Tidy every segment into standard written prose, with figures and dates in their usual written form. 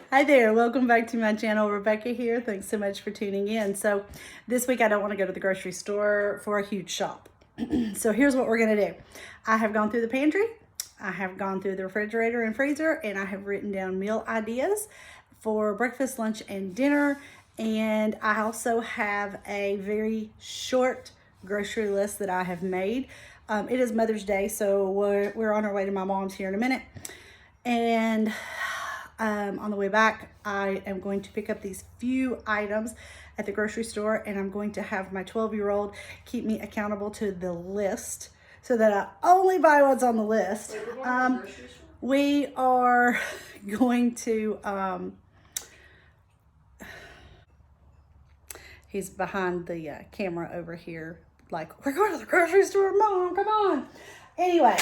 Hi there, welcome back to my channel. Rebecca here. Thanks so much for tuning in. So this week I don't want to go to the grocery store for a huge shop. So here's what we're going to do. I have gone through the pantry, I have gone through the refrigerator and freezer, and I have written down meal ideas for breakfast, lunch, and dinner. And I also have a very short grocery list that I have made. It is Mother's Day, so we're on our way to my mom's here in a minute. And on the way back, I am going to pick up these few items at the grocery store, and I'm going to have my 12-year-old keep me accountable to the list so that I only buy what's on the list. We are going to, he's behind the camera over here, like, we're going to the grocery store, Mom, come on. Anyway,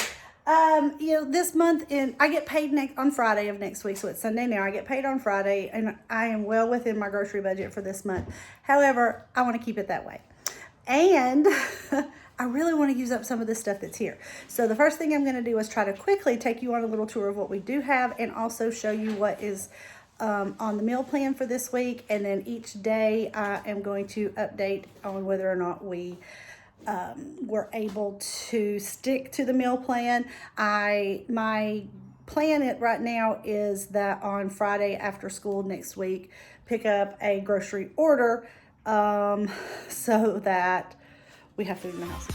this month I get paid on Friday of next week, so it's Sunday now. I get paid on Friday, and I am well within my grocery budget for this month. However, I want to keep it that way. And I really want to use up some of the stuff that's here. So the first thing I'm going to do is try to quickly take you on a little tour of what we do have, and also show you what is on the meal plan for this week. And then each day I am going to update on whether or not we were able to stick to the meal plan. My plan right now is that on Friday after school next week, pick up a grocery order so that we have food in the house.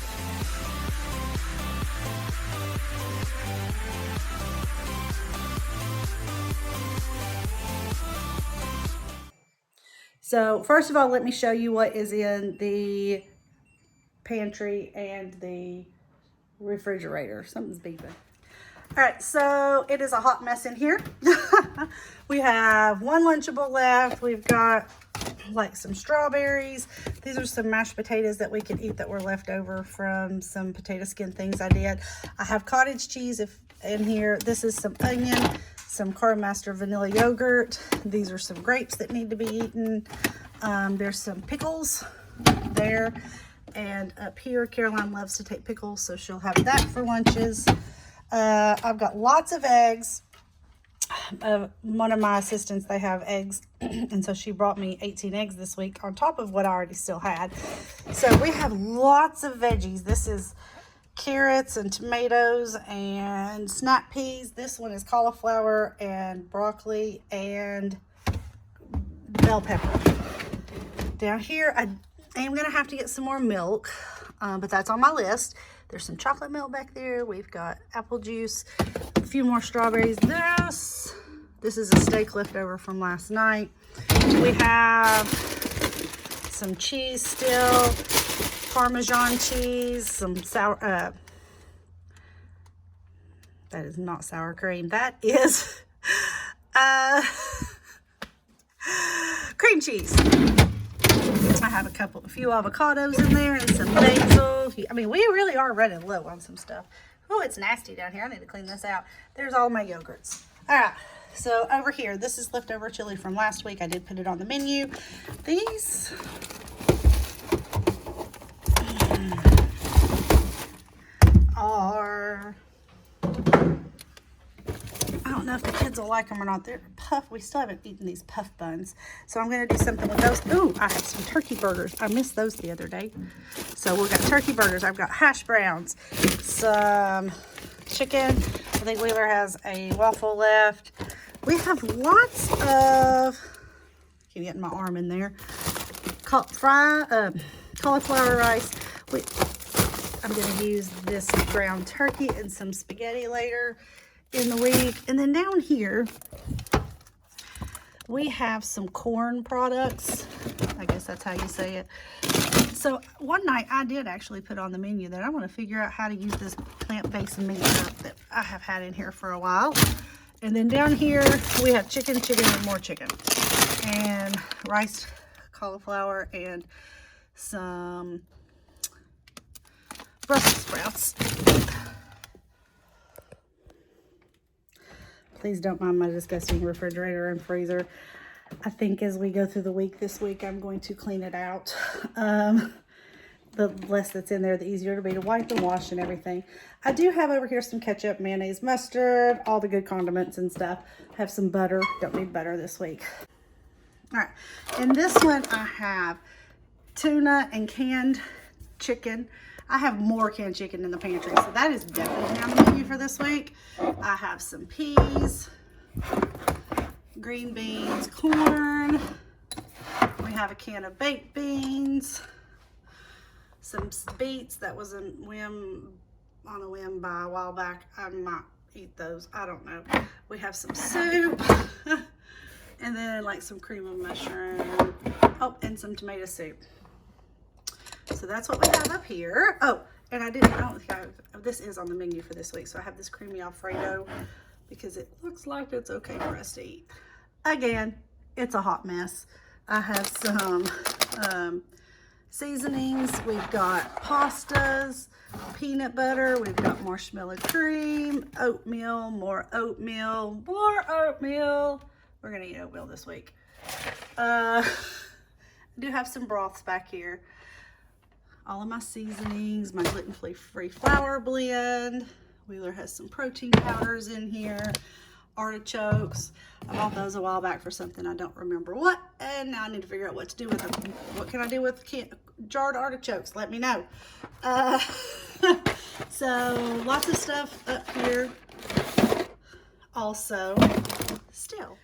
So first of all, let me show you what is in the pantry and the refrigerator. Something's beeping. All right, so it is a hot mess in here. We have one Lunchable left. We've got like some strawberries. These are some mashed potatoes that we could eat that were left over from some potato skin things I did. I have cottage cheese in here. This is some onion, some Carb Master vanilla yogurt. These are some grapes that need to be eaten. There's some pickles there. And up here, Caroline loves to take pickles, so she'll have that for lunches. I've got lots of eggs. One of my assistants, they have eggs, and so she brought me 18 eggs this week on top of what I already still had. So we have lots of veggies. This is carrots and tomatoes and snap peas. This one is cauliflower and broccoli and bell pepper. Down here, I am going to have to get some more milk, but that's on my list. There's some chocolate milk back there. We've got apple juice, a few more strawberries. This is a steak leftover from last night. We have some cheese still, Parmesan cheese, some sour, that is not sour cream. That is cream cheese. I have a few avocados in there and some basil. I mean, we really are running low on some stuff. Oh, it's nasty down here. I need to clean this out. There's all my yogurts. All right, so over here, this is leftover chili from last week. I did put it on the menu. These are, I don't know if the kids will like them or not. They're puff. We still haven't eaten these puff buns, so I'm going to do something with those. Ooh, I have some turkey burgers. I missed those the other day. So we've got turkey burgers. I've got hash browns, some chicken. I think Wheeler has a waffle left. We have lots of, keep getting my arm in there, cauliflower rice. I'm going to use this ground turkey and some spaghetti later in the week. And then down here, we have some corn products. I guess that's how you say it. So one night I did actually put on the menu that I want to figure out how to use this plant-based meat that I have had in here for a while. And then down here we have chicken and more chicken. And rice, cauliflower, and some Brussels sprouts. Please don't mind my disgusting refrigerator and freezer. I think as we go through the week this week, I'm going to clean it out. the less that's in there, the easier it'll be to wipe and wash and everything. I do have over here some ketchup, mayonnaise, mustard, all the good condiments and stuff. I have some butter. Don't need butter this week. All right. In this one, I have tuna and canned chicken. I have more canned chicken in the pantry, so that is definitely on the menu for this week. I have some peas, green beans, corn. We have a can of baked beans, some beets. That was on a whim by a while back. I might eat those. I don't know. We have some soup, and then like some cream of mushroom. Oh, and some tomato soup. So that's what we have up here. Oh, and I don't think this is on the menu for this week. So I have this creamy Alfredo because it looks like it's okay for us to eat. Again, it's a hot mess. I have some seasonings. We've got pastas, peanut butter. We've got marshmallow cream, oatmeal, more oatmeal, more oatmeal. We're going to eat oatmeal this week. I do have some broths back here. All of my seasonings, my gluten-free flour blend. Wheeler has some protein powders in here. Artichokes. I bought those a while back for something I don't remember what, and now I need to figure out what to do with them. What can I do with jarred artichokes? Let me know. So lots of stuff up here. Also, still,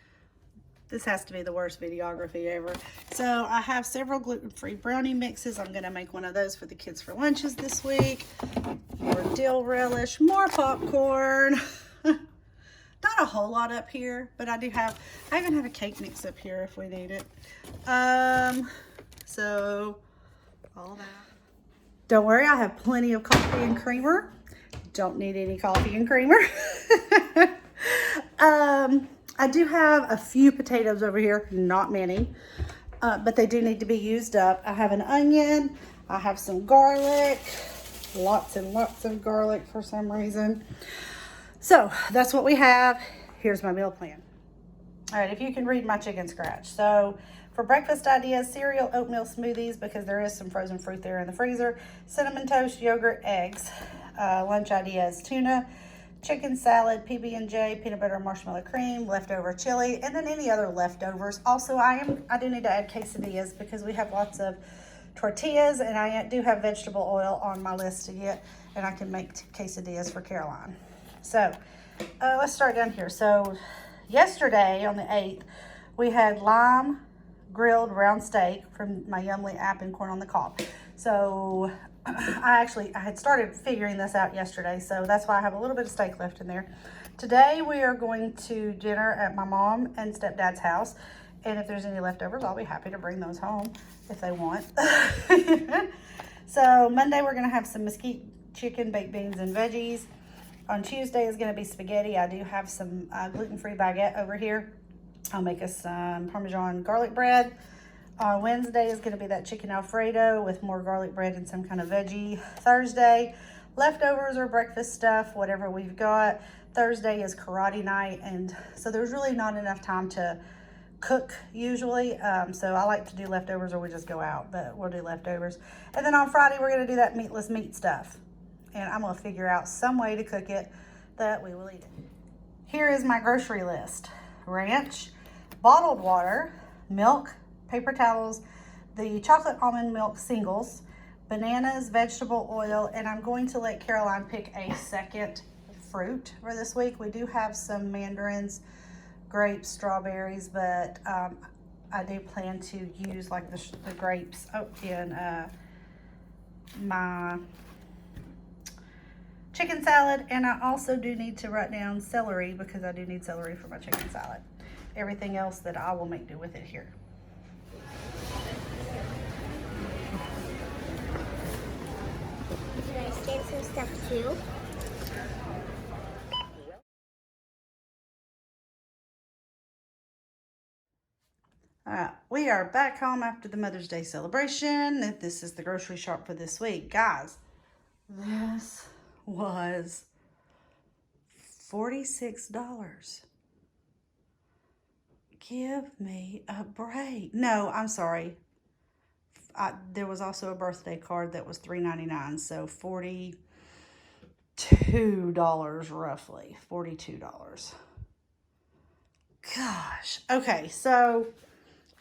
this has to be the worst videography ever. So I have several gluten-free brownie mixes. I'm gonna make one of those for the kids for lunches this week. More dill relish, more popcorn. Not a whole lot up here, but I even have a cake mix up here if we need it. So all that. Don't worry, I have plenty of coffee and creamer. Don't need any coffee and creamer. I do have a few potatoes over here, not many, but they do need to be used up. I have an onion, I have some garlic, lots and lots of garlic for some reason. So that's what we have. Here's my meal plan. All right, if you can read my chicken scratch. So for breakfast ideas, cereal, oatmeal smoothies, because there is some frozen fruit there in the freezer, cinnamon toast, yogurt, eggs. Lunch ideas, tuna, chicken salad, PB&J, peanut butter, marshmallow cream, leftover chili, and then any other leftovers. Also, I do need to add quesadillas because we have lots of tortillas, and I do have vegetable oil on my list to get, and I can make quesadillas for Caroline. So let's start down here. So yesterday on the 8th, we had lime grilled round steak from my Yumly app and corn on the cob. So I had started figuring this out yesterday, so that's why I have a little bit of steak left in there. Today we are going to dinner at my mom and stepdad's house, and if there's any leftovers, I'll be happy to bring those home if they want. So Monday we're gonna have some mesquite chicken, baked beans, and veggies. On Tuesday is gonna be spaghetti. I do have some gluten-free baguette over here. I'll make us some Parmesan garlic bread. Wednesday is going to be that chicken Alfredo with more garlic bread and some kind of veggie. Thursday, leftovers or breakfast stuff, whatever we've got. Thursday is karate night, and so there's really not enough time to cook usually. So I like to do leftovers or we just go out, but we'll do leftovers. And then on Friday, we're going to do that meatless meat stuff. And I'm going to figure out some way to cook it that we will eat it. Here is my grocery list. Ranch, bottled water, milk, paper towels, the chocolate almond milk singles, bananas, vegetable oil, and I'm going to let Caroline pick a second fruit for this week. We do have some mandarins, grapes, strawberries, but I do plan to use like the grapes in my chicken salad, and I also do need to write down celery because I do need celery for my chicken salad. Everything else that I will make do with it here. Can I scan some stuff too? All right, we are back home after the Mother's Day celebration. This is the grocery shop for this week. Guys, this was $46. Give me a break. No, I'm sorry. there was also a birthday card that was $3.99, so $42 roughly. $42. Gosh. Okay, so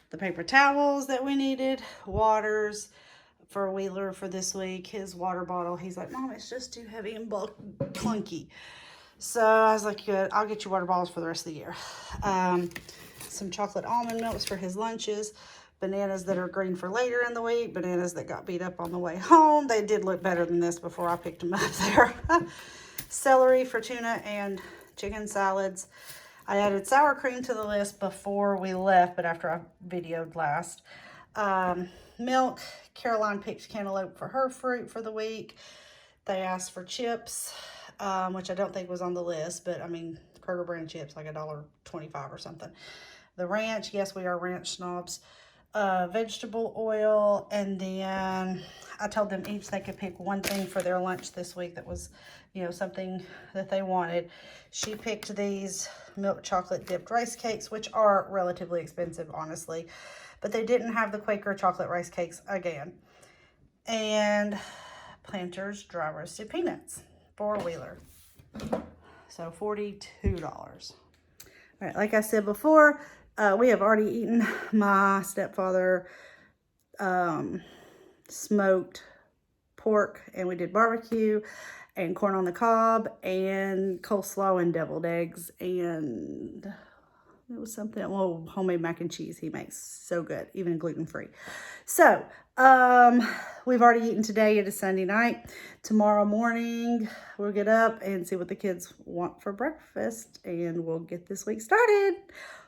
the paper towels that we needed, waters for Wheeler for this week, his water bottle. He's like, Mom, it's just too heavy and clunky. So I was like, good, I'll get you water bottles for the rest of the year. Some chocolate almond milks for his lunches, bananas that are green for later in the week, bananas that got beat up on the way home. They did look better than this before I picked them up there. Celery for tuna and chicken salads. I added sour cream to the list before we left, but after I videoed last. Milk. Caroline picked cantaloupe for her fruit for the week. They asked for chips, which I don't think was on the list, but I mean, Kroger brand chips, like $1.25 or something. The ranch, yes, we are ranch snobs. Vegetable oil, and then I told them each they could pick one thing for their lunch this week that was, you know, something that they wanted. She picked these milk chocolate dipped rice cakes, which are relatively expensive, honestly, but they didn't have the Quaker chocolate rice cakes again. And Planters dry roasted peanuts for Wheeler. So $42. All right, like I said before, we have already eaten my stepfather smoked pork, and we did barbecue and corn on the cob and coleslaw and deviled eggs, and it was something, well, homemade mac and cheese he makes. So good, even gluten-free. So, we've already eaten today. It is Sunday night. Tomorrow morning, we'll get up and see what the kids want for breakfast, and we'll get this week started.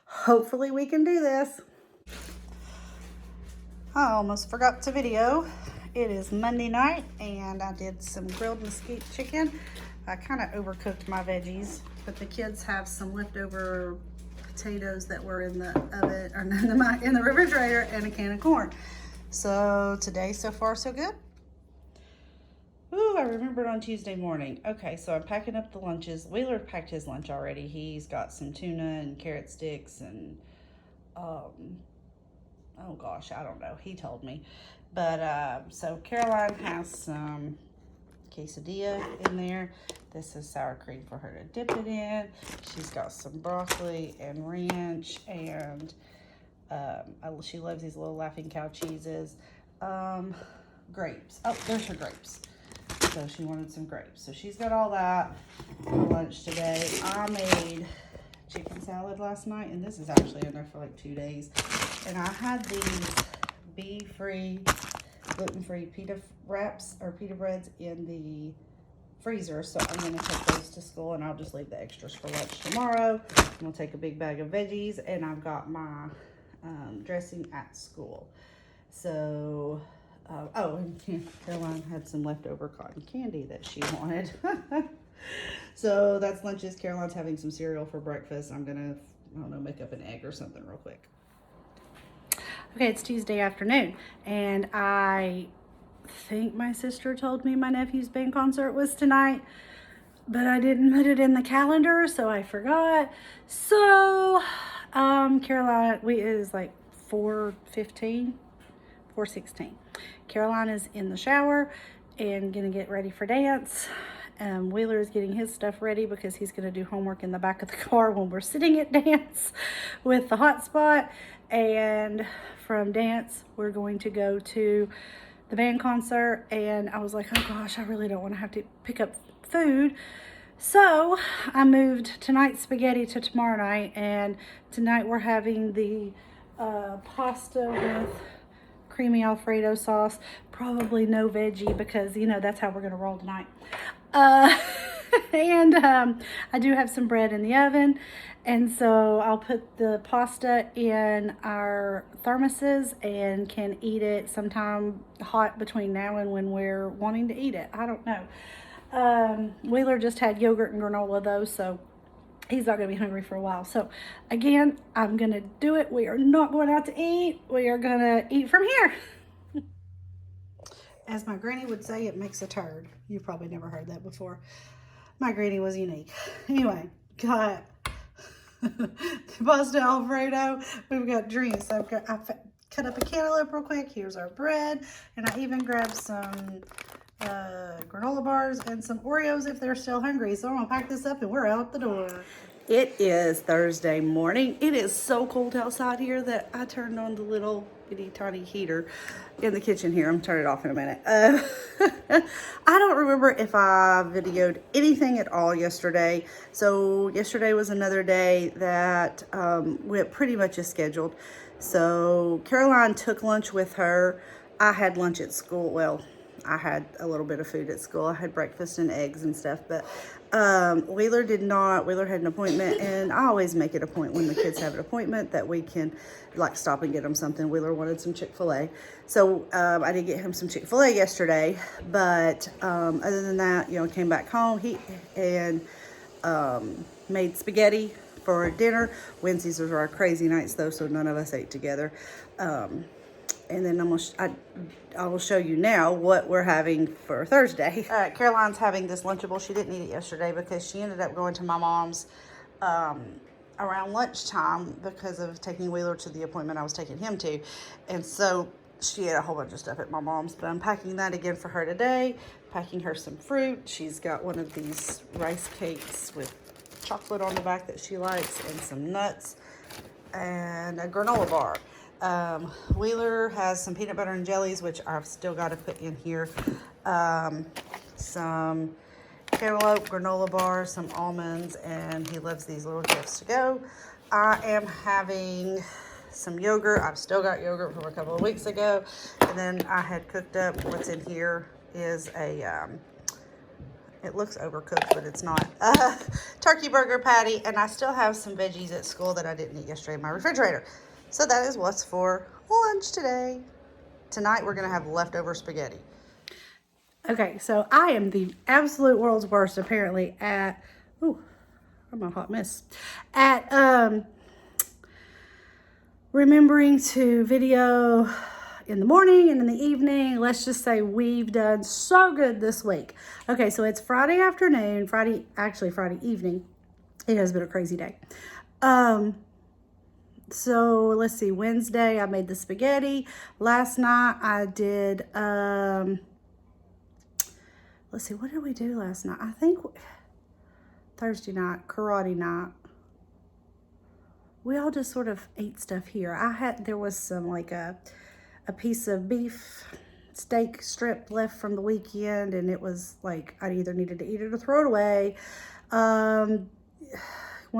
Hopefully we can do this. I almost forgot to video. It is Monday night, and I did some grilled mesquite chicken. I kind of overcooked my veggies, but the kids have some leftover potatoes that were in the oven, or in the refrigerator, and a can of corn. So today, so far, so good. Ooh, I remembered on Tuesday morning. Okay, so I'm packing up the lunches. Wheeler packed his lunch already. He's got some tuna and carrot sticks and, oh gosh, I don't know. He told me. But, so Caroline has some quesadilla in there. This is sour cream for her to dip it in. She's got some broccoli and ranch, and she loves these little Laughing Cow cheeses. Grapes. Oh, there's her grapes. So she wanted some grapes. So she's got all that for lunch today. I made chicken salad last night, and this is actually in there for like 2 days. And I had these bee-free, gluten-free pita wraps or pita breads in the freezer. So I'm going to take those to school, and I'll just leave the extras for lunch tomorrow. I'm going to take a big bag of veggies, and I've got my dressing at school. So... oh, and Caroline had some leftover cotton candy that she wanted. So that's lunches. Caroline's having some cereal for breakfast. I'm gonna, I don't know, make up an egg or something real quick. Okay, it's Tuesday afternoon, and I think my sister told me my nephew's band concert was tonight, but I didn't put it in the calendar, so I forgot. So, Caroline, it is like 4:15. 4:16. Caroline is in the shower and gonna get ready for dance. Wheeler is getting his stuff ready because he's gonna do homework in the back of the car when we're sitting at dance with the hotspot. And from dance, we're going to go to the band concert. And I was like, oh gosh, I really don't want to have to pick up food. So I moved tonight's spaghetti to tomorrow night, and tonight we're having the pasta with creamy Alfredo sauce, probably no veggie because, you know, that's how we're going to roll tonight. And I do have some bread in the oven, and so I'll put the pasta in our thermoses and can eat it sometime hot between now and when we're wanting to eat it. I don't know. Wheeler just had yogurt and granola though, so he's not going to be hungry for a while. So again, I'm going to do it. We are not going out to eat. We are going to eat from here. As my granny would say, it makes a turd. You've probably never heard that before. My granny was unique. Anyway, got pasta Alfredo. We've got drinks. cut up a cantaloupe real quick. Here's our bread. And I even grabbed some granola bars and some Oreos if they're still hungry. So I'm gonna pack this up and we're out the door. It is Thursday morning. It is so cold outside here that I turned on the little bitty tiny heater in the kitchen here. I'm gonna turn it off in a minute. I don't remember if I videoed anything at all yesterday. So yesterday was another day that went pretty much as scheduled. So Caroline took lunch with her. I had lunch at school. Well, I had a little bit of food at school. I had breakfast and eggs and stuff, but Wheeler did not. Wheeler had an appointment, and I always make it a point when the kids have an appointment that we can like stop and get them something. Wheeler wanted some Chick-fil-A, so I did get him some Chick-fil-A yesterday, but other than that, you know, came back home and made spaghetti for dinner. Wednesdays are our crazy nights though, so none of us ate together. And then I will show you now what we're having for Thursday. Caroline's having this Lunchable. She didn't eat it yesterday because she ended up going to my mom's around lunchtime because of taking Wheeler to the appointment I was taking him to. And so she ate a whole bunch of stuff at my mom's. But I'm packing that again for her today. Packing her some fruit. She's got one of these rice cakes with chocolate on the back that she likes and some nuts and a granola bar. Wheeler has some peanut butter and jellies, which I've still got to put in here. Some cantaloupe, granola bars, some almonds, and he loves these little gifts to go. I am having some yogurt. I've still got yogurt from a couple of weeks ago. And then I had cooked up, what's in here is a, it looks overcooked, but it's not, turkey burger patty. And I still have some veggies at school that I didn't eat yesterday in my refrigerator. So that is what's for lunch today. Tonight we're gonna have leftover spaghetti. Okay, so I am the absolute world's worst apparently at, I'm a hot mess. At remembering to video in the morning and in the evening. Let's just say we've done so good this week. Okay, so it's Friday afternoon, Friday evening. It has been a crazy day. So let's see, Wednesday I made the spaghetti. Last night I did, let's see, what did we do last night? I think Thursday night, karate night. We all just sort of ate stuff here. There was some like a piece of beef steak strip left from the weekend, and it was like I either needed to eat it or throw it away. One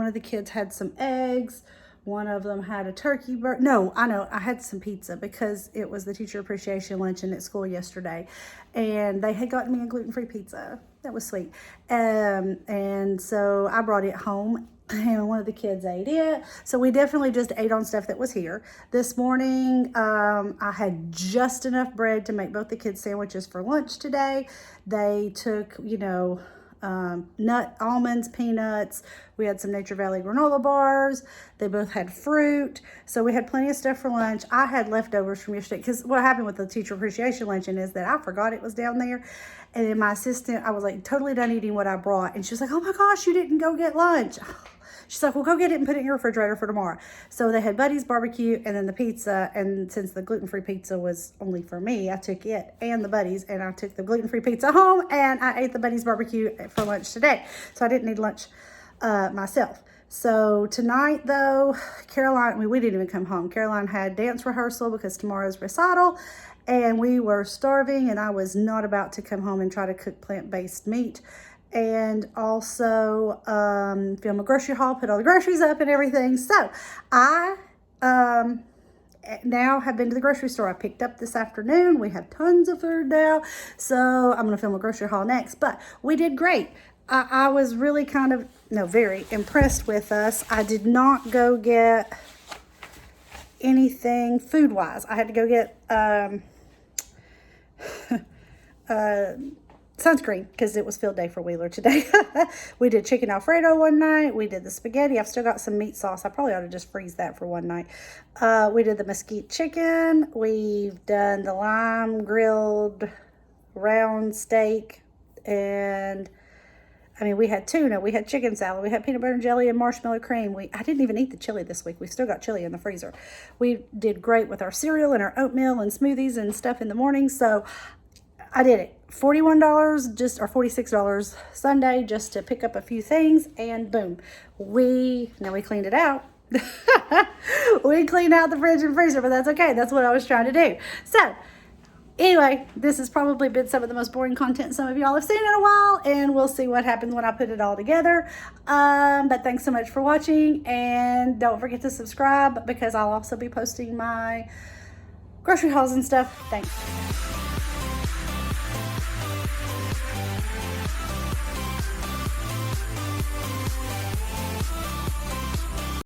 of the kids had some eggs. One of them had a turkey burger. No, I know. I had some pizza because it was the teacher appreciation luncheon at school yesterday. And they had gotten me a gluten-free pizza. That was sweet. And so I brought it home and one of the kids ate it. So we definitely just ate on stuff that was here. This morning, I had just enough bread to make both the kids sandwiches for lunch today. They took, you know, almonds, peanuts. We had some Nature Valley granola bars. They both had fruit. So we had plenty of stuff for lunch. I had leftovers from yesterday because what happened with the teacher appreciation luncheon is that I forgot it was down there. And then my assistant, I was like totally done eating what I brought. And she was like, oh my gosh, you didn't go get lunch. She's like, well, go get it and put it in your refrigerator for tomorrow. So they had Buddy's barbecue and then the pizza. And since the gluten-free pizza was only for me, I took it and the Buddy's, and I took the gluten-free pizza home and I ate the Buddy's barbecue for lunch today. So I didn't need lunch myself. So tonight though, Caroline, we didn't even come home. Caroline had dance rehearsal because tomorrow's recital, and we were starving, and I was not about to come home and try to cook plant-based meat. And also film a grocery haul, put all the groceries up and everything. So I now have been to the grocery store. I picked up this afternoon. We have tons of food now. So I'm going to film a grocery haul next. But we did great. I was really very impressed with us. I did not go get anything food-wise. I had to go get sunscreen because it was field day for Wheeler today. We did chicken Alfredo one night. We did the spaghetti. I've still got some meat sauce. I probably ought to just freeze that for one night. We did the mesquite chicken. We've done the lime grilled round steak, and I mean, we had tuna, we had chicken salad, we had peanut butter and jelly and marshmallow cream. I didn't even eat the chili this week. We still got chili in the freezer. We did great with our cereal and our oatmeal and smoothies and stuff in the morning. So I did it. $41 just, or $46 Sunday just to pick up a few things, and boom. Now we cleaned it out. We cleaned out the fridge and freezer, but that's okay. That's what I was trying to do. So anyway, this has probably been some of the most boring content some of y'all have seen in a while, and we'll see what happens when I put it all together. But thanks so much for watching, and don't forget to subscribe because I'll also be posting my grocery hauls and stuff. Thanks.